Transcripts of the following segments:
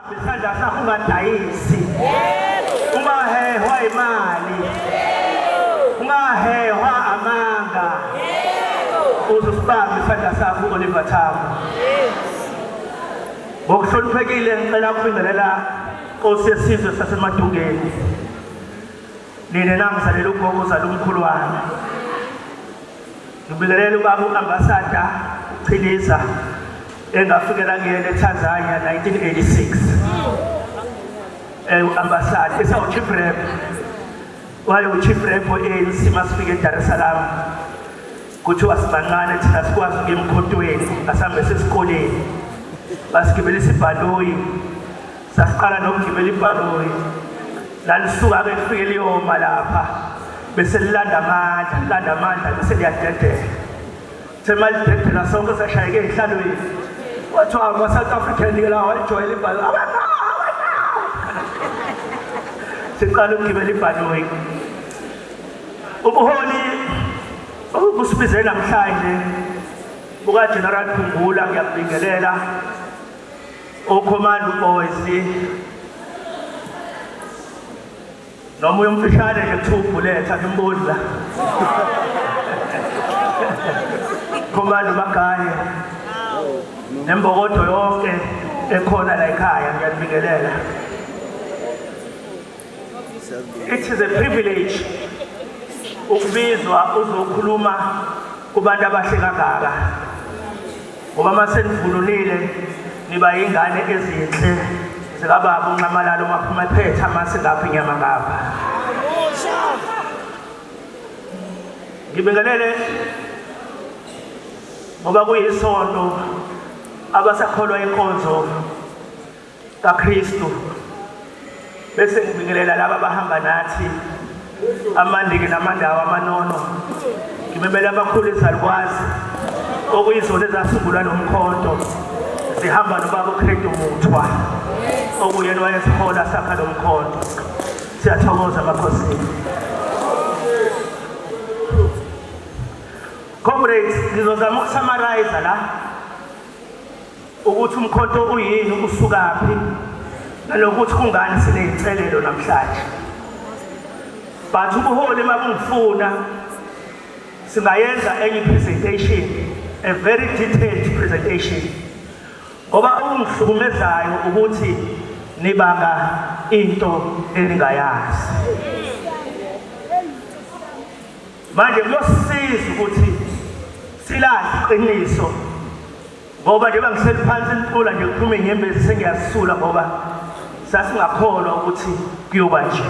Besandla sakho ungadayisi. Ungahehwa imali. Ungahehwa amanga. Uzosibamba isandla sakho Oliver Tambo. Ngokuhloniphekile ngicela ukubingelela Nkosi yesizwe saseMadungeni. Nine nangizalela ugogo uzala umkhulu wami. Ngibingelela ubaba ambassador uChiliza engafikela ngiyena eTanzania 1986. Ambassador esawu chief rep. Wayo chief rep ANC masifike eDar es Salaam. Kuthiwa sibancane thina sikwazi ukuya emkhotweni asambe sesikoleni. Basigibela isibhaloyi. Sasiqala nokugibela ibhaloyi. Lalisuka ke lifike liyoma lapha. Bese lilanda amandla bese liyadedela. Semali dedela sonke sashayeke ehlalweni. Kwathiwa ama South African la wajoyela ibhalo. Siqala ukugibela ibhaloyi. Ubuholi obusibize namhlanje buka General Khumbula ngiyabingelela oCommand Boys nomoya umfishane nje kuthubhuletha ngimbuza Command Magaye nembokodo yonke ekhona la ekhaya ngiyabingelela. It is a privilege ukubizwa uzokhuluma kubantu abahle kangaka ngoba masenivululile niba ingane ezinhle zikababa uNcamalalo maphuma ephetha mase lapha inyama ngapha. Ngibingelele ngoba kuyisonto abasakholwa inkonzo kaKristu bese ngibingelela laba abahamba nathi amandiki namandawo amanono. Ngimemela abakhulu ezalukwazi okuyizona ezasungulwa nomkhonto sihamba nobaba uKredo Muthwa okuyena wayesihola sakha nomkhonto. Siyathokoza abakhosini. Comrades, ngizozama ukusummarize la ukuthi umkhonto uyini usukaphi nalokuthi kungani sineyinselelo namhlanje. But ubuholi mabungifuna singayenza enye presentation, a very detailed presentation. Ngoba ungihlukumezayo ukuthi nibanga into eningayazi. Manje kuyosisiza ukuthi silazi iqiniso. Ngoba njengoba ngihleli phansi intula nje kuphuma inyembezi sengiyasisula ngoba sasingakholwa ukuthi kuyoba nje.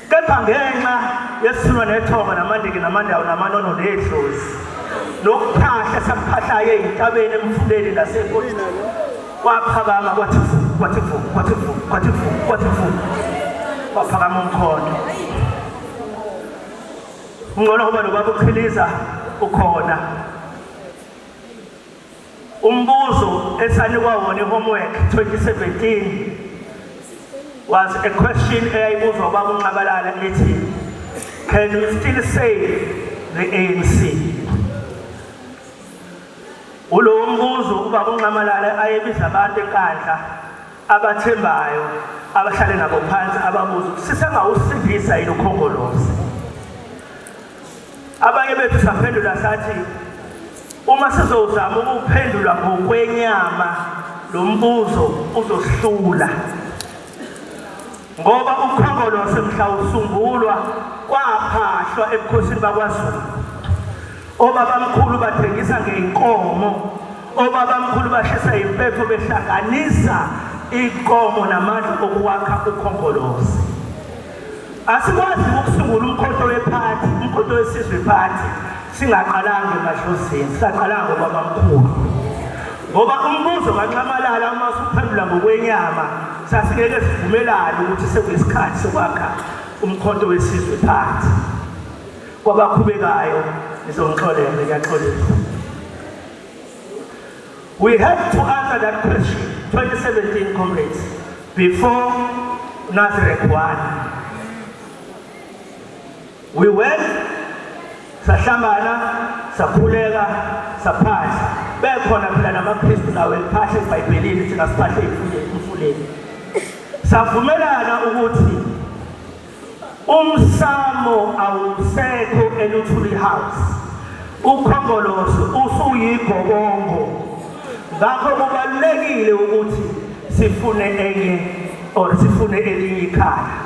Kepha ngenxa yesilwa nethonga namandiki namandawo namanono nedlozi nokuphahla saphahlayo ezintabeni emfuleni nasenkosini waphakama kwathi waphakama umkhonto. Ngcono ngoba nobaba uChiliza ukhona. Umbuzo esanikwa wona ihomework 2017 was a question eyayibuzwa ubaba uNcabalala ethi, can we still save the ANC? Ulo mbuzo ubaba uNcabalala ayebiza abantu enkandla abathembayo abahlale nabo phansi ababuza ukuthi sisengawusindisa yini ukhongolose. Abanye bethu saphendula sathi uma sizozama ukuphendula ngokwenyama lo mbuzo uzosihlula. Ngoba ukhongolose mhla usungulwa kwaphahlwa ebukhosini bakwaZulu. Obabamkhulu bathengisa ngeinkomo, obabamkhulu bashisa impepho behlanganisa inkomo namandla okuwakha ukhongolose. Asikwazi ukusungula umkhonto wephathi, umkhonto wesizwe phathi singaqalanga emadlozini, saqalanga ngobabamkhulu. Ngoba umbuzo kaNcamalala uma usuphendula ngokwenyama sasingeke sivumelane ukuthi sekuyisikhathi sokwakha umkhonto wesizwe phansi. Kwabaqhubekayo nizongixolela ngiyaxolisa. We had to answer that question 2017 comrades before Nazareth 1. We went sahlangana sakhuleka saphahla bekhona phela namaKristu nawe liphahla eBhayibhelini thina siphahle emfuleni. Savumelana ukuthi umsamo awusekho eLuthuli House. Ukhongoloso usuyigobongo. Ngakho kubalulekile ukuthi sifune enye or sifune elinye ikhaya.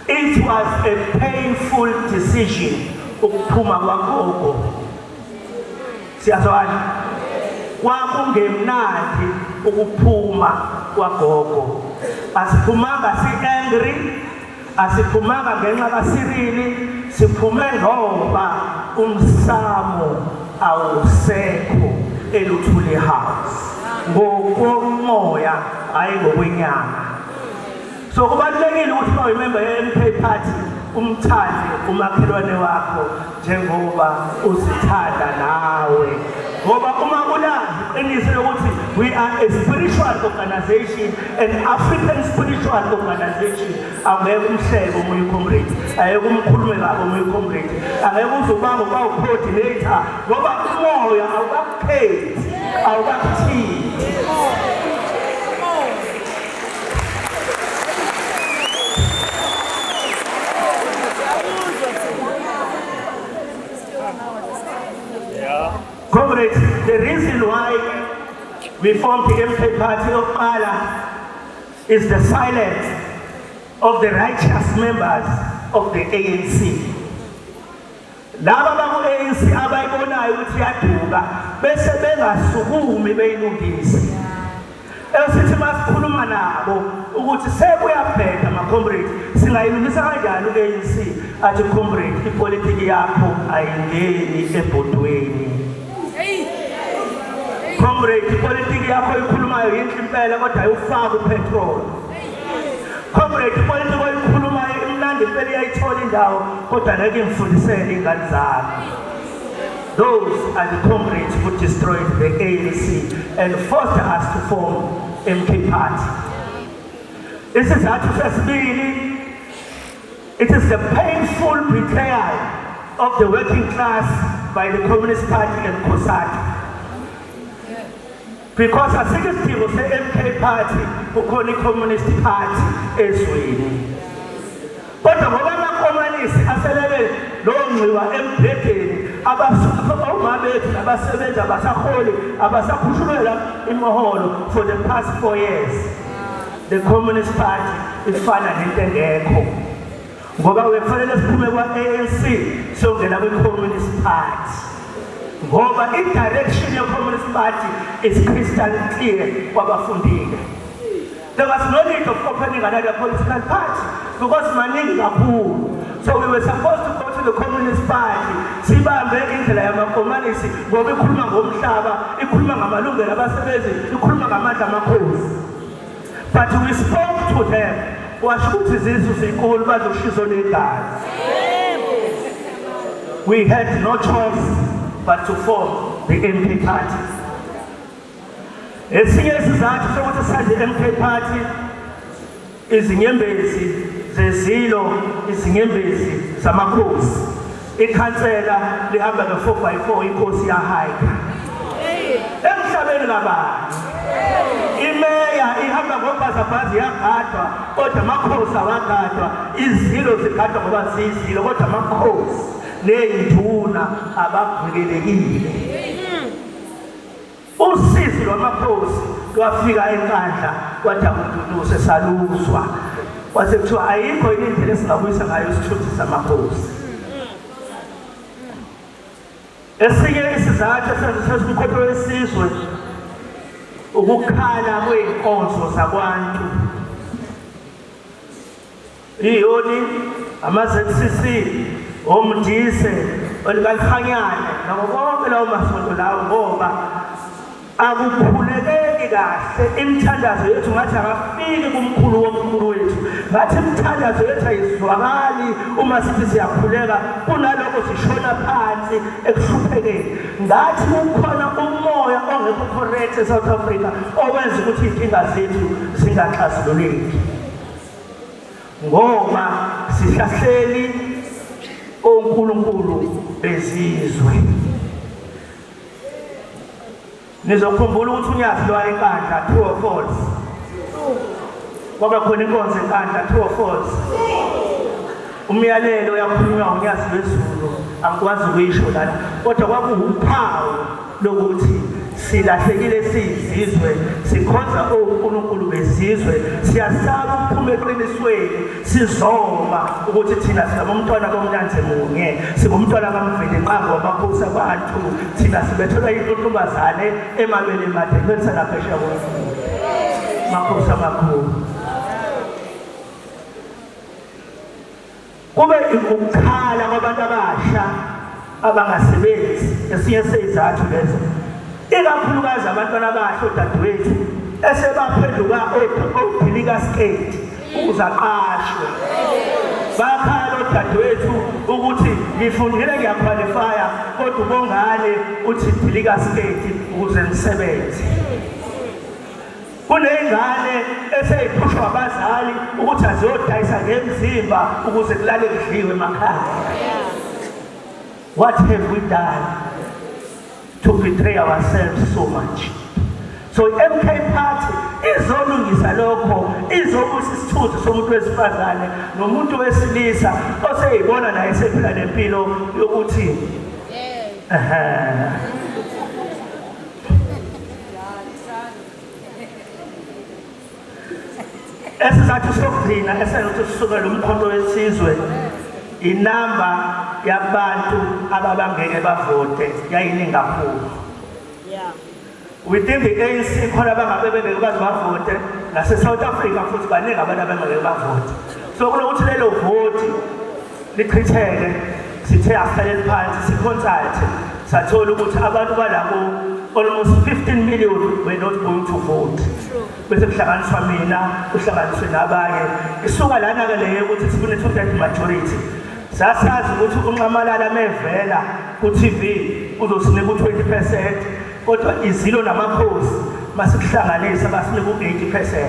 It was a painful decision ukuphuma kwagogo. Siyazwana? Kwakungemnandi ukuphuma kwagogo. Asiphumanga si-angry, asiphumanga ngenxa kaSirili, siphume ngoba umsamo awusekho eLuthuli House. Ngokomoya hayi ngokwenyama. So kubalulekile ukuthi uma uyimember ye-MK Party umthande umakhelwane wakho njengoba uzithanda nawe. Ngoba uma ulazi iqiniso lokuthi we are a spiritual organization, an African spiritual organization, angeke umhlebe omunye comrade, angeke umkhulume kabi omunye comrade, angeke uzubanga uba u-coordinator ngoba umoya awukakhethi, awukakuthini. Comrades, the reason why we formed the MK Party of Kala is the silence of the righteous members of the ANC. Laba baku-ANC abayibonayo ukuthi yaduka bese bengasukumi beyilungise. Esithi masikhuluma nabo ukuthi sekuyabheda ma-comrade singayilungisa kanjani u-ANC athi comrade ipolitiki yakho ayingeni ebhodweni. Comrade ipolitiki yakho ikhulumayo yinhle impela kodwa ayufaki upetrol. Comrade ipolitiki oyikhulumayo imnandi impela iyayithola indawo kodwa ngeke imfundisele ingane zami. Those are the comrades who destroyed the ANC and forced us to form MK Party. This is it is the painful betrayal of the working class by the Communist Party and Kusuka. Because I think it's people say MK Party, who call the Communist Party ezweni. But the communist aselele lonqiwa embhedeni abasuka omabethu abasebenza abasaholi abasakhushulelwa imiholo for the past 4 years. The Communist Party ifana nento engekho. Ngoba wefanele siphume kwa-ANC siyongena kwi-Communist Party. Ngoba i-direction ye-Communist Party is crystal clear kwabafundile. There was no need of opening another political party because maningi kakhulu. So we were supposed to go to the Communist Party. Sibambe indlela yamakomanisi ngoba ikhuluma ngomhlaba, ikhuluma ngamalungelo abasebenzi, ikhuluma ngamandla amakhosi. But we spoke to them. Washo ukuthi izizwe zinkulu bazoshizo negazi. We had no choice but to form the MK Party. Esinye isizathu sokuthi sanje MK Party izinyembezi zezilo, izinyembezi zamakhosi. Ikhansela lihamba nge-4x4 inkosi yahayika. Emhlabeni kabanzi. Imeya ihamba ngobhazabhazi yagadwa kodwa amakhosi awagadwa. Izilo zigadwa ngoba zizilo kodwa amakhosi ney'nduna abavikelekile. Usizi lwamakhosi lwafika enkandla kwaDabudunuse saluzwa. Kwase kuthiwa ayikho indlela esingabuyisa ngayo isithuthi samakhosi. Esinye isizathu sesimkhopho wesizwe ukukhala kwey'nkonzo zakwantu. Iyoni, ama-ZCC, omndise, olikaLikhanyane, nabo bonke lawo masonto lawo ngoba akukhulekeki kahle imithandazo yethu ngathi akafiki kumkhulu womkhulu wethu. Ngathi imithandazo yethu ayizwakali uma sithi siyakhuleka kunalokho sishona phansi ekuhluphekeni. Ngathi kukhona umoya ongekho correct eSouth Africa owenza ukuthi iy'nkinga zethu zingaxazululeki. Ngoba sihlahleli onkulunkulu bezizwe. Nizokhumbula ukuthi unyazi lwa enkandla, true or false? Kwaba khona inkonzo enkandla, true or false? Umyalelo yakhulunywa unyazi lwezulu, angikwazi ukuyisho lana, kodwa kwakuwuphawu lokuthi silahlekile siyizizwe, sikhonza uNkulunkulu bezizwe, siyasaba ukuphuma eqinisweni, sizoma ukuthi thina singabomntwana bomnyanze munye, singumntwana kaMveli-Nqangi wamakhosi abantu, thina sibethelwa intombazane emabele made kwelisa naphesheya komfula. Makhosi amakhulu. Kube ukukhala kwabantu abasha abangasebenzi, esinye sezizathu lezo. Ikakhulukazi abantwana abasha odadewethu esebaphenduka odilika skate ukuze aqashwe. Bakhala odadewethu ukuthi ngifundile ngiyaqualifya kodwa ubongane uthi dilika skate ukuze ngisebenze. Kunengane eseyiphushwa abazali ukuthi aziyodayisa ngemzimba ukuze kulale kudliwe emakhaya. What have we done to betray ourselves so much? So MK Party izolungisa lokho, izobusa isithunzi somuntu wesifazane nomuntu wesilisa oseyibona naye sephila lempilo yokuthi esizathu sokugcina esengathi sisuka lo mkhonto wesizwe, inamba yabantu ababangeke bavote yayiningi kakhulu. Within the ANC khona bangabe bengeke bavote, nase South Africa futhi baningi abantu abangeke bavote. So kunokuthi lelo vote lichitheke, sithe asihlale phansi siconsulte, sathola ukuthi abantu balabo almost 15 million were not going to vote. Bese kuhlanganiswa mina, kuhlanganiswe nabanye. Isuka lana ke leyo ukuthi sifune 2/3 majority. Sasazi ukuthi uNqamalala mevela ku TV uzosinika u20%, kodwa izilo namakhosi masikuhlanganisa basinika u80%.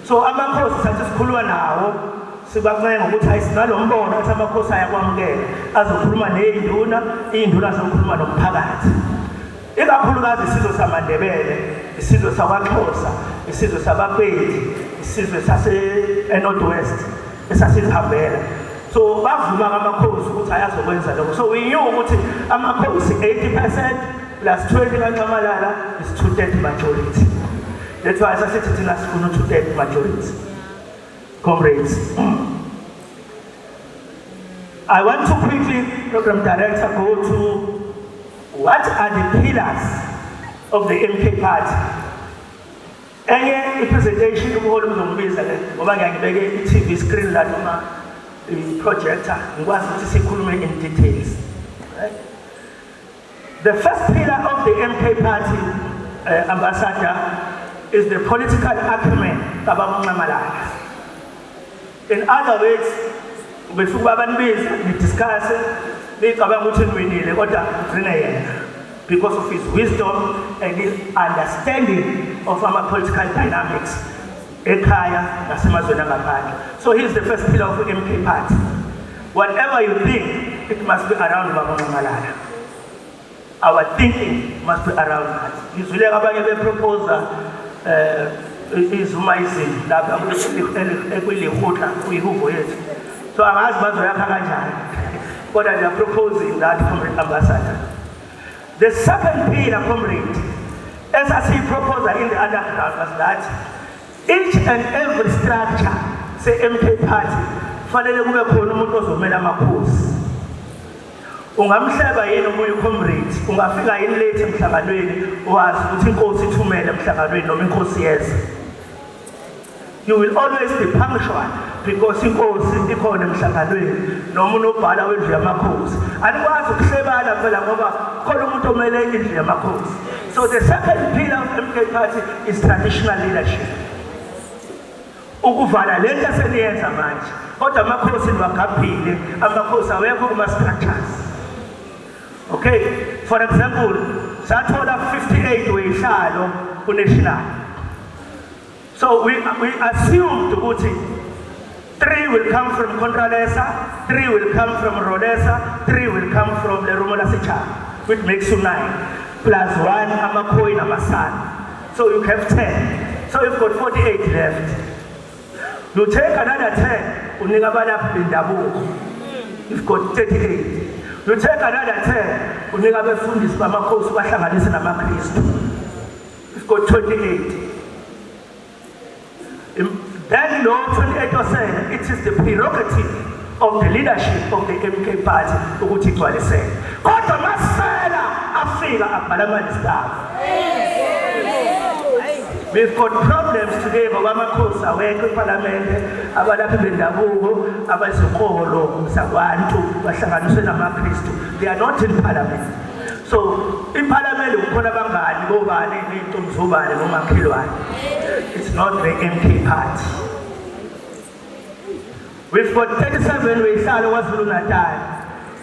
So amakhosi sathi sikhuluma nawo sibancenge ukuthi ayisinalombono ukuthi amakhosi ayakwamukela azokhuluma nezinduna, izinduna zokhuluma nomphakathi. Ikakhulukazi isizwe samaNdebele, isizwe sakwaXhosa, isizwe sabaPedi, isizwe sase-Northwest esasihambela. So bavuma amakhosi ukuthi ayazokwenza lokho. So we knew ukuthi amakhosi 80% plus 20 kaNqamalala is 2/3 majority. That's why sasithi thina sifuna 2/3 majority. Comrades, I want to quickly, Program Director, go to what are the pillars of the MK Party. Enye presentation umholi uzongibiza le ngoba ngiyangibeke i-TV screen la noma i-projector ngikwazi ukuthi sikhulume in details. Right? The first pillar of the MK Party, Ambassador, is the political acumen kabamunqamalala. In other words, besuka abanibiza discuss licabanga ukuthi niwinile kodwa ugcine yena because of his wisdom and his understanding of our political dynamics ekhaya nasemazweni angaphandle. So he's the first pillar of the MK Party. Whatever you think, it must be around bamunqamalala. Our thinking must be around that. Izwile abanye beproposa izumayizini lapha ekwilikhutha kuyihubo yethu. So angazi bazoyakha kanjani. But they are proposing that, Comrade Ambassador. The second pillar, Comrade, as I see proposal in the underground, was that each and every structure, say MK Party, fanele kube khona umuntu ozomela amakhosi. Ungamhleba yini omunye comrade, ungafika yini late emhlanganweni wazi ukuthi inkosi ithumele emhlanganweni noma inkosi yeza. You will always be punctual because inkosi ikhona emhlanganweni noma unobhala wendlu yamakhosi. Anikwazi ukuhlebana phela ngoba khona umuntu omele indlu yamakhosi. So the second pillar of MK Party is traditional leadership. Ukuvala lento eseniyenza manje. Kodwa amakhosi niwagaphile, amakhosi awekho kuma structures. Okay, for example, sathola 58 weyihlalo ku-national. So we assumed ukuthi 3 will come from Contralesa, 3 will come from Rodesa, 3 will come from the Rumula Sicha, which makes you 9. plus 1 amakhoyi namasana. So you have 10. So you've got 48 left. You take another 10, unika abalaphi bendabuko. You've got 38. You take another 10, unika abefundisi bamakhosi bahlanganise namaKristu. You've got 28. Then Lord 28 said, it is the prerogative of the leadership of the MK party ukuthi igcwaliseke. Kodwa masela afika abhala ama-staff. We've got problems today ngoba amakhosi awekho eParliament, abalaphi bendabuko, abazinkolo zabantu bahlanganiswe namaKristu. They are not in Parliament. So in Parliament ukhona abangani bobani ney'ntombi zobani nomakhelwane. It's not the MK party. We've got 37 weyihlalo kwaZulu Natal.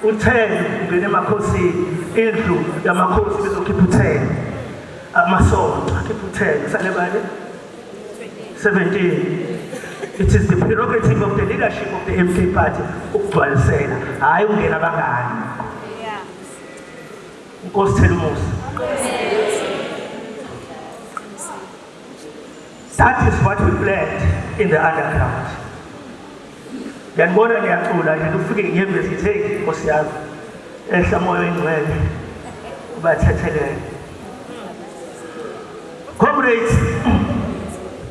U10 ungene emakhosini. Indlu yamakhosi bezokhipha u10. Amasonto akhipha u10. Kusale bani? 17. It is the prerogative of the leadership of the MK party ukugcwalisela. Hayi ungena abangani. Nkosi Thelumusa. That is what we planned in the underground. Ngiyabona ngiyacula nje ufike ngiyembe sithi Nkosi yami ehla moyo ingcwele ubathethelele. Comrades,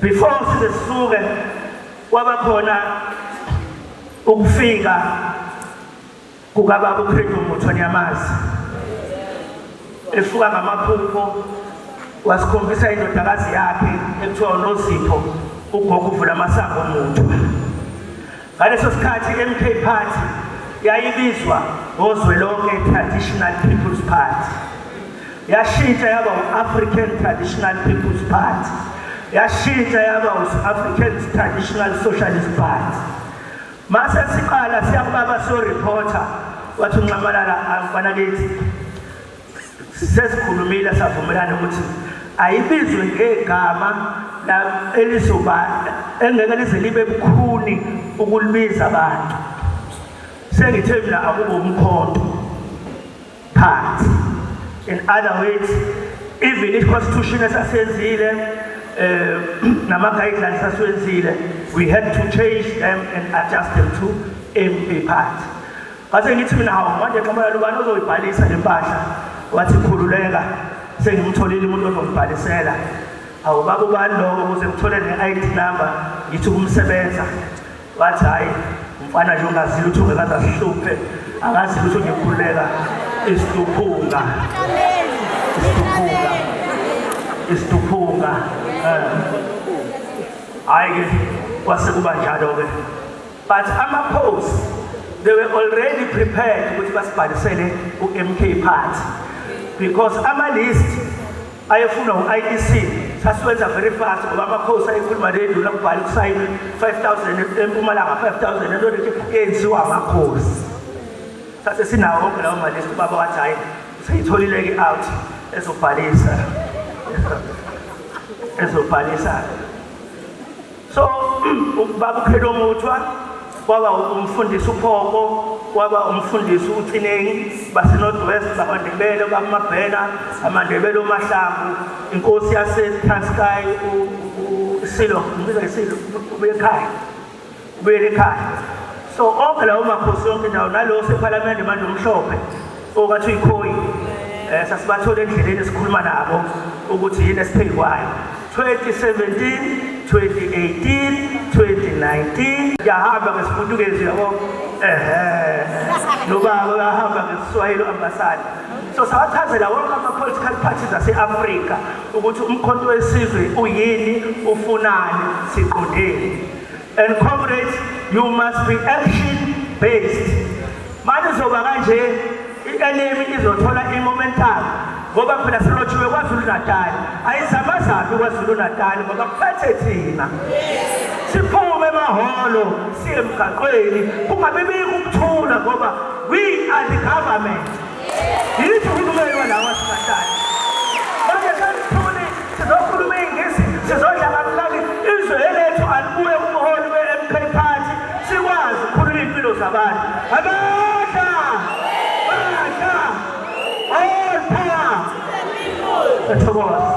before sisuke kwaba khona ukufika kukababa uKweqembu uThonyamazi. Efuka ngamaphupho wasikhombisa indodakazi yakhe ekuthiwa uNozipho ugogo uvula amasango omuntu. Ngaleso sikhathi MK party yayibizwa ngoZwelonke Traditional People's Party. Yashintsha yaba u-African Traditional People's Party. Yashintsha yaba u-African Traditional Socialist Party. Mase siqala siyakubaba so-reporter wathi uNxamalala amfana kithi sesikhulumile savumelana ukuthi ayibizwe ngegama la elizoba engeke lize libe bukhuni ukulibiza abantu. Sengithe mina akubo umkhonto party. In other words, even if constitution esasenzile nama-guidelines aswenzile, we had to change them and adjust them to MP party. Kase ngithi mina hawu manje Nxamalala ubani ozoyibhalisa le mpahla wathi khululeka sengimtholile umuntu ozongibhalisela. Awubaba ubani lo ukuze ngithole ne-ID number ngithi kumsebenza. Wathi hayi umfana nje ungazile ukuthi ungekaze asihluphe, akazi ukuthi ngikhululeka isituphunga. Hayi ke kwase kuba njalo ke. But ama-posts, they were already prepared ukuthi basibhalisele u-MK party. Because ama-list ayefuna u-IEC sasiwenza very fast ngoba amakhosi ayekhuluma lendlu kubhala ukusayini 5,000 eMpumalanga 5,000 into nje yenziwa amakhosi. Sase sinawo wonke lawo ma-list ubaba wathi hayi seyitholile-ke out ezobhalisa. So ubaba uKhelomuthi kwaba umfundisi uPhoko, kwaba umfundisi uThinengi baseNorthwest bakwaNdebele bakuMabhena, amaNdebele oMahlangu, inkosi yaseTranskei uSilo, umbiza iSilo ubuyele ekhaya. So onke lawo makhosi yonke ndawo nalo seParliament manje umhlophe okwathi uyiKhoyi sasibathola endleleni sikhuluma nabo ukuthi yini esiphekwaayo. 2017, 2018, 2019 yahamba ngesiPutukezi yabo nobaba uyahamba ngeSwahili ambassador. So sawachazela wonke ama-political parties ase-Afrika ukuthi umkhonto wesizwe uyini, ufunani, siqondeni. And comrades, you must be action based. Manje zoba kanje i-enemy izothola i-momentum ngoba phela silotshiwe kwaZulu Natal ayizamazaphi kwaZulu Natal ngoba kuphethe thina. Siphume emahholo siye emgaqweni kungabe bikho ukuthula ngoba we are the government. Yithi uhulumeni walawa waseNatal. Manje kanithuli sizokhuluma ingisi sizodla kamnandi izwe elethu alibuye umholi we-MK party sikwazi ukukhulula impilo zabantu. All power Ethokoza.